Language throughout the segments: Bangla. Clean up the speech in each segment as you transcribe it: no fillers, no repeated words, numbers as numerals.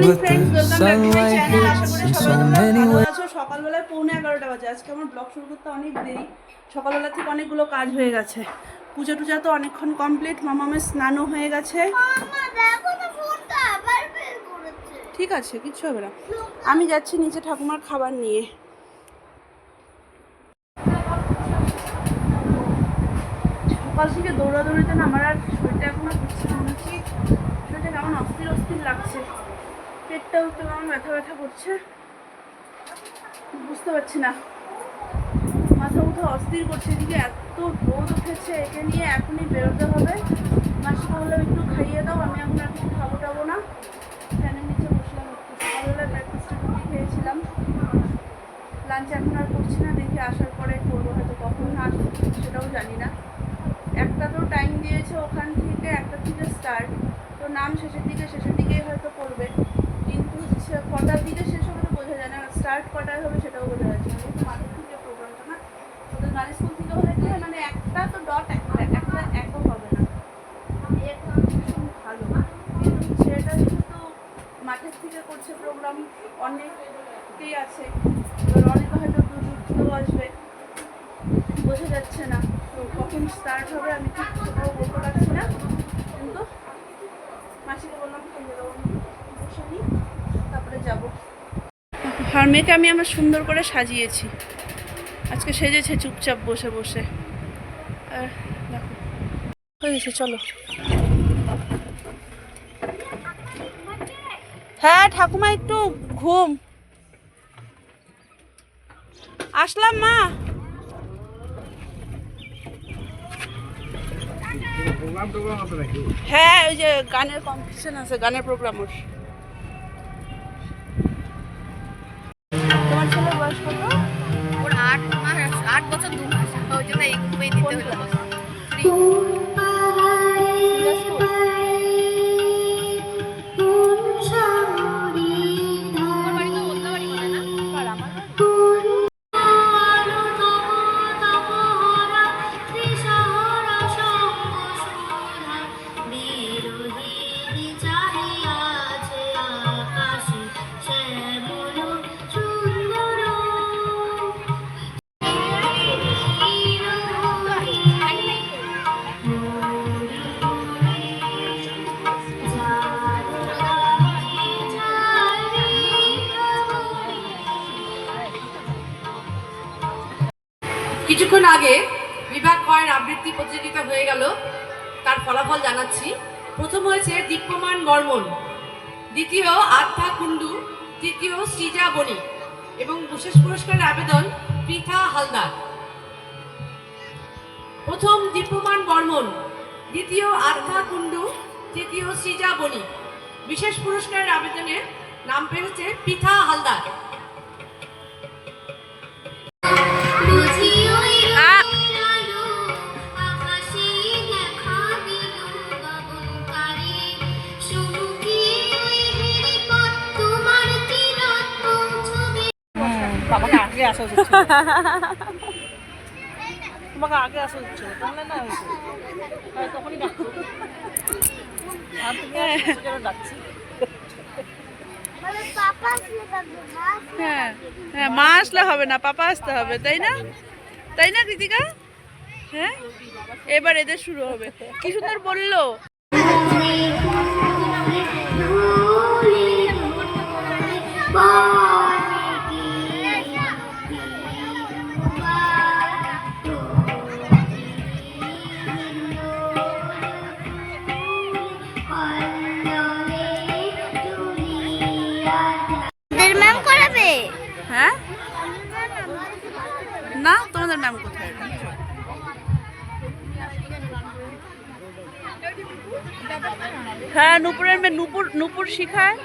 Morning friends, welcome back to my channel. আশা করি সবাই তোমরা ভালো আছো। সকালবেলায় 11:45 বাজে। আজকে আমার ব্লগ শুরু করতে অনেক দেরি। সকালবেলা থেকে অনেকগুলো কাজ হয়ে গেছে। পুজো টুজা তো অনেকক্ষণ কমপ্লিট। মামামের স্নানও হয়ে গেছে। ঠিক আছে, কিচ্ছু হবে না। আমি যাচ্ছি নিচে ঠাকুমার খাবার নিয়ে। সকাল থেকে দৌড়াদৌড়িতে না আমার আর শরীরটা এখন আর বুঝছি মনে হচ্ছে শরীরটা কেমন অস্থির অস্থির লাগছে। পেটটাও তো কেমন ব্যথা ব্যথা করছে, বুঝতে পারছি না। মাথা মুথা অস্থির করছে। এদিকে এত রোদ উঠেছে, একে নিয়ে এখনই বেরোতে হবে। মাসিমা বললাম একটু খাইয়ে দাও, আমি এখন আর কিছু খাবো টাবো না। ফ্যানের নিচে বসলাম একটু। সকালবেলা ব্রেকফাস্টে রুটি খেয়েছিলাম, লাঞ্চ এখন আর করছি না। দেখি আসার পরে করবো, হয়তো কখন আসবো সেটাও জানি না। একটা তো টাইম দিয়েছে ওখান থেকে, একটা থেকে স্টার্ট, তো নাম শেষের দিকেই হয়তো করবে, কিন্তু কটার দিকে শেষ হবে তো বোঝা যায় না। স্টার্ট কটায় হবে সেটাও বোঝা যাচ্ছে না। কিন্তু মাঠের থেকে প্রোগ্রামটা না, ওদের গাড়ি স্কুল থেকে হলে কি হয়, মানে একটা তো ডট একটা একও হবে না। এটা ভীষণ ভালো, কিন্তু সেটা যেহেতু মাঠের থেকে করছে প্রোগ্রাম, অনেকেই আছে, এবার অনেকে হয়তো দূর থেকেও আসবে, বোঝা যাচ্ছে না। তো কখন স্টার্ট হবে আমি ঠিক সেটাও বলতে পারছি না, কিন্তু মাসিকে বললাম খাইয়ে দেবো, বসে নিই তারপরে যাবো। আর মেয়েকে আমি আমার সুন্দর করে সাজিয়েছি, আজকে সেজেছে চুপচাপ বসে বসে। দেখো হয়ে গেছে, চলো। হ্যাঁ ঠাকুমা একটু ঘুম। আসলাম মা। হ্যাঁ ওই যে গানের কম্পিটিশন আছে, গানের প্রোগ্রাম ওর। তোমার ছেলের বয়স কত? ওর 8 বছর 2 মাস। ওই জন্য এইগুলোই দিতে হলো। কিছুক্ষণ আগে বিভাগ কয়ের আবৃত্তি প্রতিযোগিতা হয়ে গেল, তার ফলাফল জানাচ্ছি। প্রথম হয়েছে দীপ্যমান বর্মন, দ্বিতীয় আধ্যা কুণ্ডু, তৃতীয় সৃজা বণিক এবং বিশেষ পুরস্কারের আবেদন পৃথা হালদার। প্রথম দীপ্যমান বর্মন, দ্বিতীয় আধ্যা কুণ্ডু, তৃতীয় সৃজা বণিক। বিশেষ পুরস্কারের আবেদনে নাম পেয়েছে পৃথা হালদার। তোমাকে আগে আসা উচিত ছিল, তোমাকে আগে আসা উচিত ছিল, তাহলে না হয়েছে তখনই ডাকতো। ডাকছি হ্যাঁ হ্যাঁ, মা আসলে হবে না, পাপা আসতে হবে, তাই না? তাই না কৃতিকা? হ্যাঁ, এবার এদের শুরু হবে। কি সুন্দর বললো। হ্যাঁ না, তোমাদের ম্যাম কোথায়? হ্যাঁ নূপুরের মেয়ে, নূপুর শিখায়।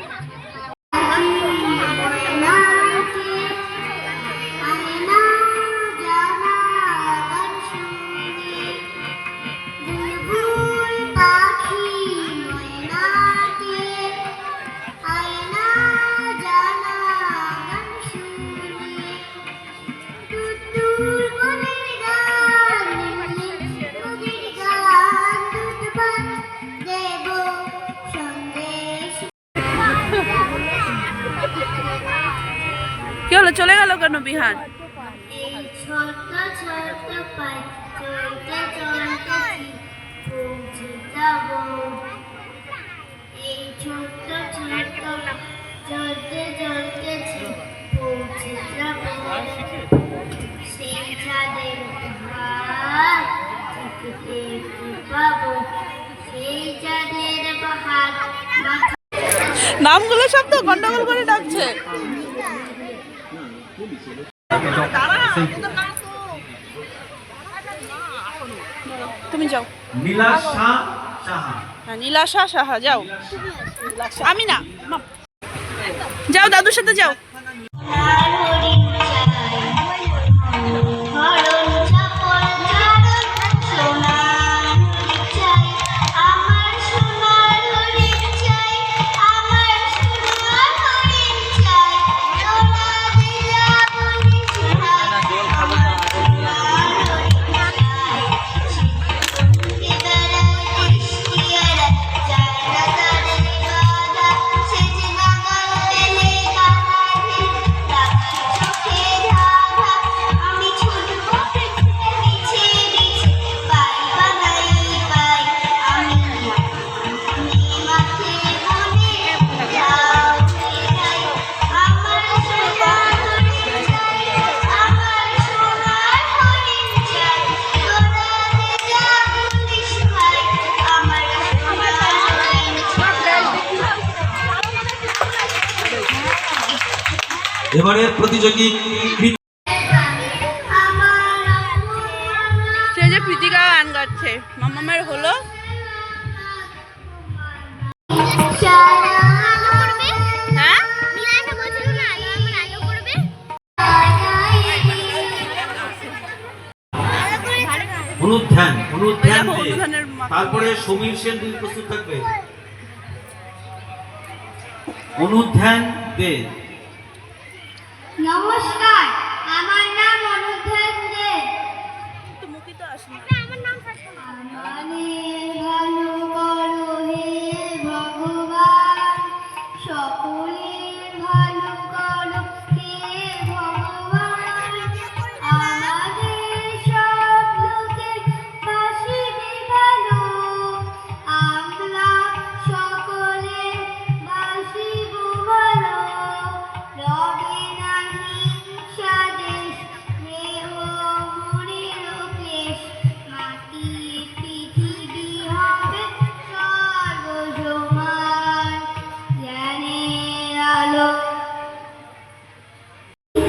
চলে গেল কেন বিহান? এই ছোট্ট ছোট্ট পায়ে চলতে চলতে পৌঁছে যাব। এই ছোট্ট ছোট্ট চলতে চলতে পৌঁছে যাব। সেই চাঁদের পাহাড় দেখতে পাবো। সেই চাঁদের পাহাড় নামগুলো সব তো গন্ডগোল করে ডাকছে। তুমি যাও। নীলাশা সাহা। হ্যাঁ, নীলাশা সাহা যাও। আমি না, যাও দাদুর সাথে যাও। এবারে প্রতিযোগী সে যে প্রীতিকা গান গাচ্ছে। মামামের হলো হ্যাঁ অনুধ্যান অনুধ্যান দেখো, দে। অনুধ্যানের মাথা। তারপরে সমীর সেন তুমি প্রস্তুত থাকবে। অনুধ্যান দে। নমস্কার, আমার নাম অনুধ্যান দে। তো মুখে তো আসে না। আমাদের ভালো করো হে ভগবান, সকলের ভালো করো হে ভগবান। আমাদের সব লোকের পাশে ভালো, আমরা সকলের বাসিব ভালো। রবে না হিংসা দেশ, স্নেহ মনের ক্লেশ। মাটির পৃথিবী হবে সর্বসমান, জ্ঞানের আলো।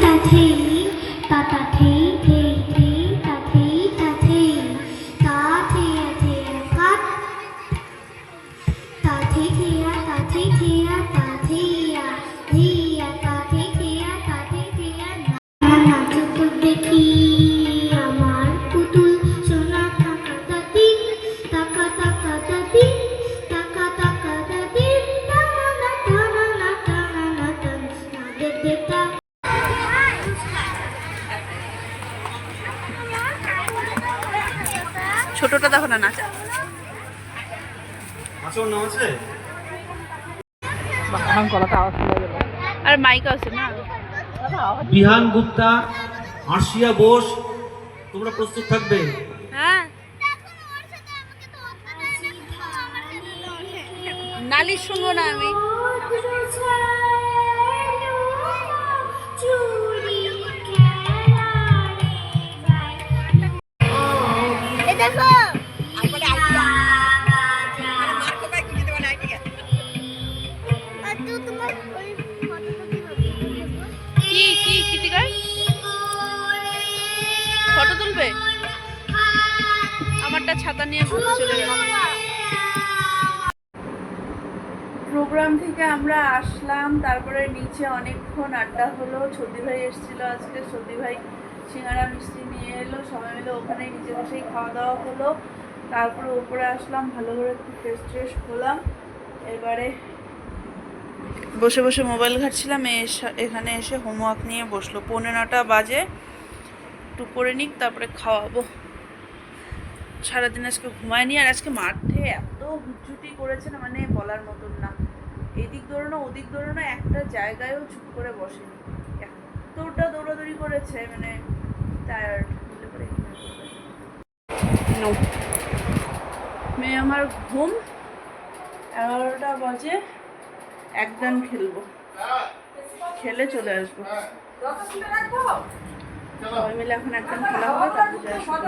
তাথেই তাথেই থেই থেই তাথেই তাথেই তাথেয়া থেয়া কাত তাথে থেয়া তাথে থেয়া তাথেয়া থেয়া তাথে থেয়া তাথে থেয়া নাচো তো দেখি আমার পুতুল সোনা টাকা দাদি টাকা টাকা দাদি টাকা টাকা দাদি টানা না টানা না টানা না টানা না দে দে টা। ছোটটা দেখো না নাচা। আছে ওর নাম আছে? আর মাইক আছে না। বিহান গুপ্তা, আরশিয়া বোস, তোমরা প্রস্তুত থাকবে। হ্যাঁ, নালিশ শুনবো না আমি। কি কি কৃতিকা ফটো তুলবে? আমারটা ছাতা নিয়ে ঘুরতে চলে গেছে। প্রোগ্রাম থেকে আমরা আসলাম, তারপরে নিচে অনেকক্ষণ আড্ডা হলো। ছদি ভাই এসেছিল আজকে, ছদি ভাই সিঙ্গারা মিষ্টি নিয়ে এলো, সবাই মিলে ওখানে নিচে বসেই খাওয়া দাওয়া হলো। তারপরে উপরে আসলাম, ভালো করে একটু ফ্রেশ ট্রেশ হলাম। এবারে বসে বসে মোবাইল ঘাটছিলাম। এখানে এসে হোমওয়ার্ক নিয়ে বসলো। 9:45 বাজে, একটু করে নিক তারপরে খাওয়াবো। সারাদিন আজকে ঘুমায়নি। আর আজকে মাঠে এত হুটঝুটি করেছে না, মানে বলার মতন না। এদিক দৌড়ানো ওদিক দৌড়ানো, একটা জায়গায়ও চুপ করে বসেনি। এত এতটা দৌড়াদৌড়ি করেছে মানে টায়ার্ড মেয়ে আমার ঘুম 11টা বাজে একদম খেলবো খেলে চলে আসবো সবাই মিলে এখন একদম খেলা হবে তারপরে